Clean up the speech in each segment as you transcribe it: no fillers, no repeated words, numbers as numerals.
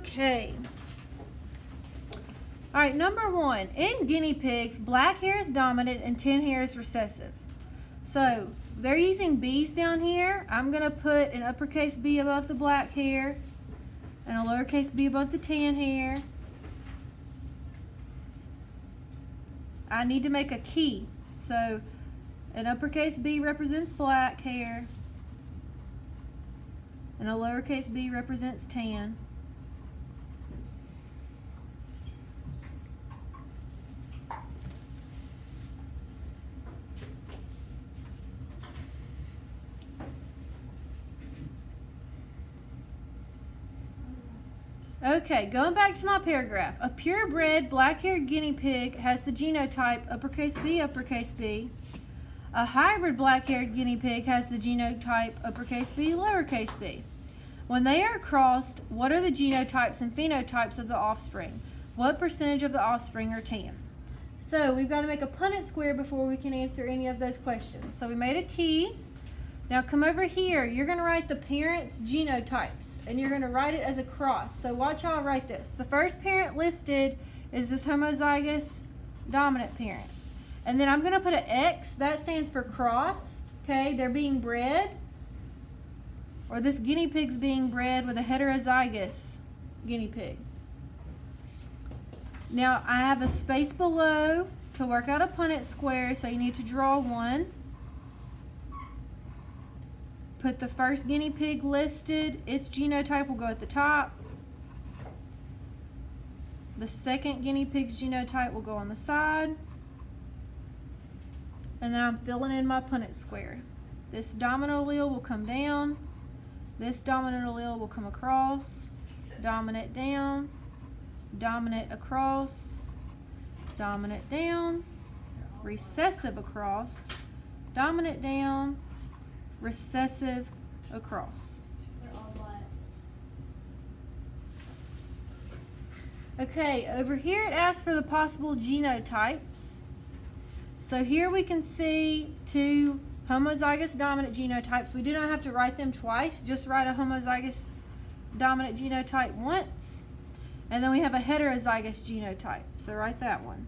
Okay. All right, number 1. In guinea pigs, black hair is dominant and tan hair is recessive. So they're using B's down here. I'm going to put an uppercase B above the black hair and a lowercase b above the tan hair. I need to make a key. So an uppercase B represents black hair and a lowercase b represents tan. Okay, going back to my paragraph. A purebred black-haired guinea pig has the genotype uppercase B, uppercase B. A hybrid black-haired guinea pig has the genotype uppercase B, lowercase b. When they are crossed, what are the genotypes and phenotypes of the offspring? What percentage of the offspring are tan? So we've got to make a Punnett square before we can answer any of those questions. So we made a key. Now come over here. You're going to write the parents' genotypes, and you're going to write it as a cross. So watch how I write this. The first parent listed is this homozygous dominant parent. And then I'm going to put an X. That stands for cross. Okay, they're being bred. Or this guinea pig's being bred with a heterozygous guinea pig. Now I have a space below to work out a Punnett square, so you need to draw one. Put the first guinea pig listed, its genotype will go at the top. The second guinea pig's genotype will go on the side. And then I'm filling in my Punnett square. This dominant allele will come down. This dominant allele will come across. Dominant down. Dominant across. Dominant down. Recessive across. Dominant down. Recessive across. Okay, over here it asks for the possible genotypes. So here we can see two homozygous dominant genotypes. We do not have to write them twice, just write a homozygous dominant genotype once. And then we have a heterozygous genotype, so write that one.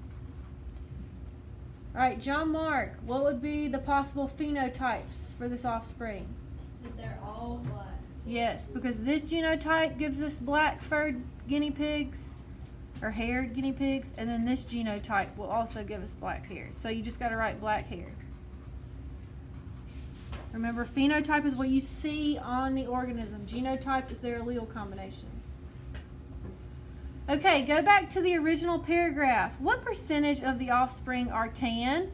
All right, John Mark, what would be the possible phenotypes for this offspring? That they're all black. Yes, because this genotype gives us black-furred guinea pigs, or haired guinea pigs, and then this genotype will also give us black hair. So you just got to write black hair. Remember, phenotype is what you see on the organism. Genotype is their allele combination. Okay, go back to the original paragraph. What percentage of the offspring are tan?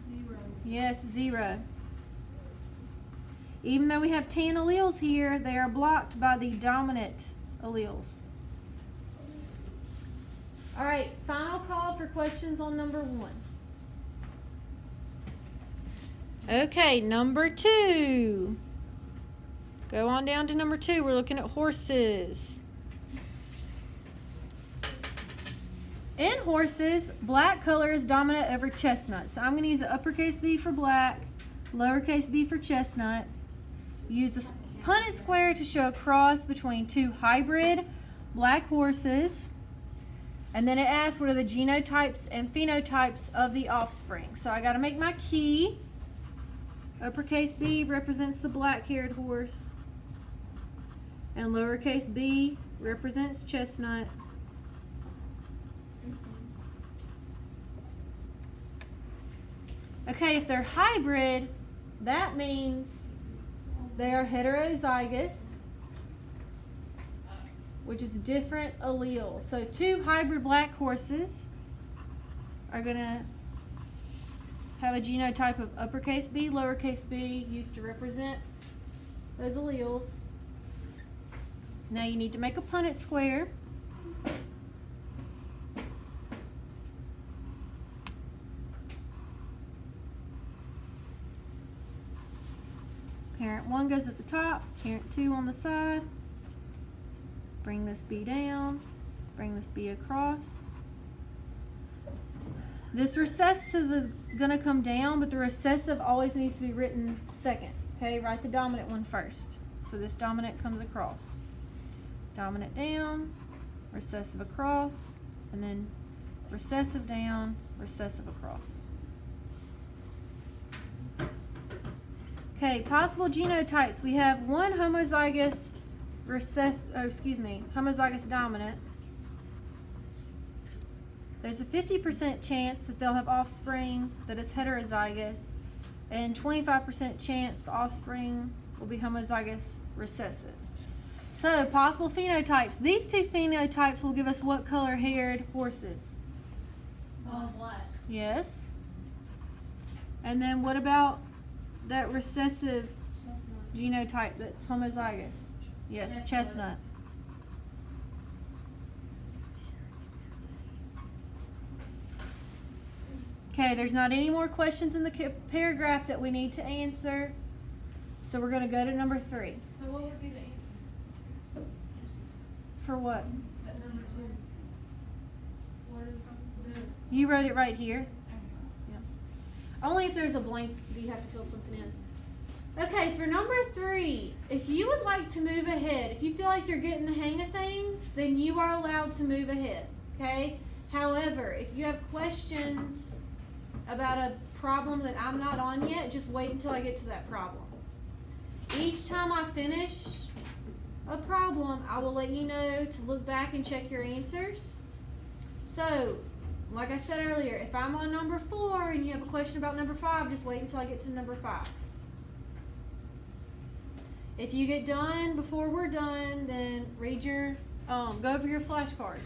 0. Yes, 0. Even though we have tan alleles here, they are blocked by the dominant alleles. All right, final call for questions on number 1. Okay, number 2. Go on down to number 2. We're looking at horses. In horses, black color is dominant over chestnut. So I'm going to use an uppercase B for black, lowercase b for chestnut. Use a Punnett square to show a cross between two hybrid black horses. And then it asks what are the genotypes and phenotypes of the offspring. So I got to make my key. Uppercase B represents the black-haired horse. And lowercase b represents chestnut. Okay, if they're hybrid, that means they are heterozygous, which is different alleles. So two hybrid black horses are going to have a genotype of uppercase B, lowercase b, used to represent those alleles. Now you need to make a Punnett square. Parent 1 goes at the top, parent 2 on the side. Bring this B down, bring this B across. This recessive is going to come down, but the recessive always needs to be written second. Okay, write the dominant one first. So this dominant comes across. dominant down, recessive across, and then recessive down, recessive across. Okay, possible genotypes. We have one homozygous homozygous dominant. There's a 50% chance that they'll have offspring that is heterozygous, and 25% chance the offspring will be homozygous recessive. So, possible phenotypes. These two phenotypes will give us what color haired horses? All black. Yes. And then what about that recessive genotype that's homozygous? Yes, chestnut. Okay, there's not any more questions in the paragraph that we need to answer. So we're going to go to number 3. So what would be the answer? For what? At number 2. What is the... You wrote it right here. Yeah. Only if there's a blank do you have to fill something in. Okay, for number 3, if you would like to move ahead, if you feel like you're getting the hang of things, then you are allowed to move ahead. Okay? However, if you have questions about a problem that I'm not on yet, just wait until I get to that problem. Each time I finish a problem, I will let you know to look back and check your answers. So, like I said earlier, if I'm on number 4 and you have a question about number 5, just wait until I get to number 5. If you get done before we're done, then read your, go over your flashcards.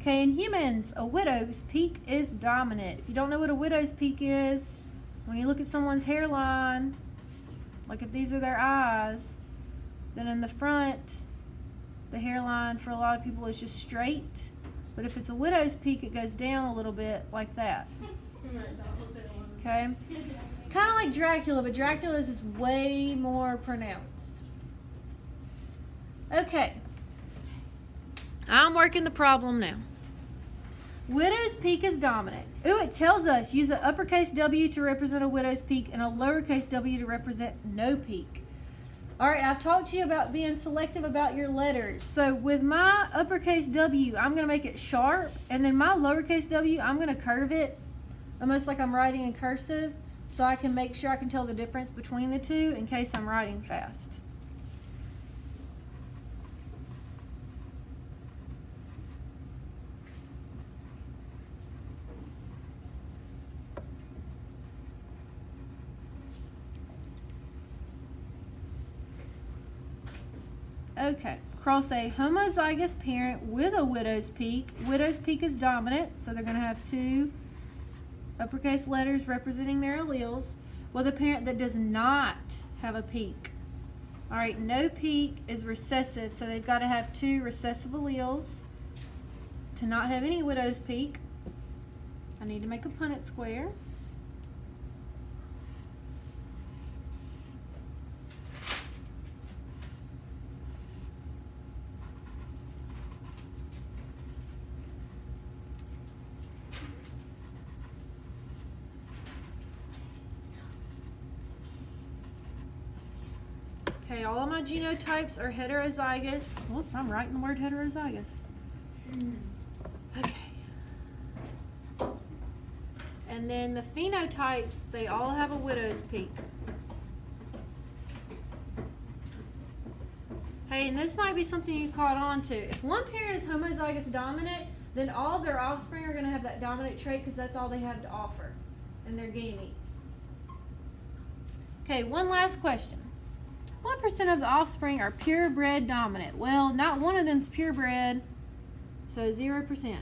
Okay, in humans, a widow's peak is dominant. If you don't know what a widow's peak is, when you look at someone's hairline, like if these are their eyes, then in the front, the hairline for a lot of people is just straight. But if it's a widow's peak, it goes down a little bit like that. Okay? Kind of like Dracula, but Dracula's is way more pronounced. Okay. I'm working the problem now. Widow's peak is dominant. Ooh, it tells us use an uppercase W to represent a widow's peak and a lowercase w to represent no peak. All right, I've talked to you about being selective about your letters. So with my uppercase W, I'm going to make it sharp, and then my lowercase w, I'm going to curve it almost like I'm writing in cursive, so I can make sure I can tell the difference between the two in case I'm writing fast. Okay, cross a homozygous parent with a widow's peak. Widow's peak is dominant, so they're going to have 2 uppercase letters representing their alleles, with a parent that does not have a peak. All right, no peak is recessive, so they've got to have 2 recessive alleles. To not have any widow's peak, I need to make a Punnett square. Okay, all of my genotypes are heterozygous. Whoops, I'm writing the word heterozygous. Okay. And then the phenotypes, they all have a widow's peak. Hey, and this might be something you caught on to. If one parent is homozygous dominant, then all of their offspring are going to have that dominant trait because that's all they have to offer in their gametes. Okay, one last question. What percent of the offspring are purebred dominant? Well, not one of them's purebred, so 0%.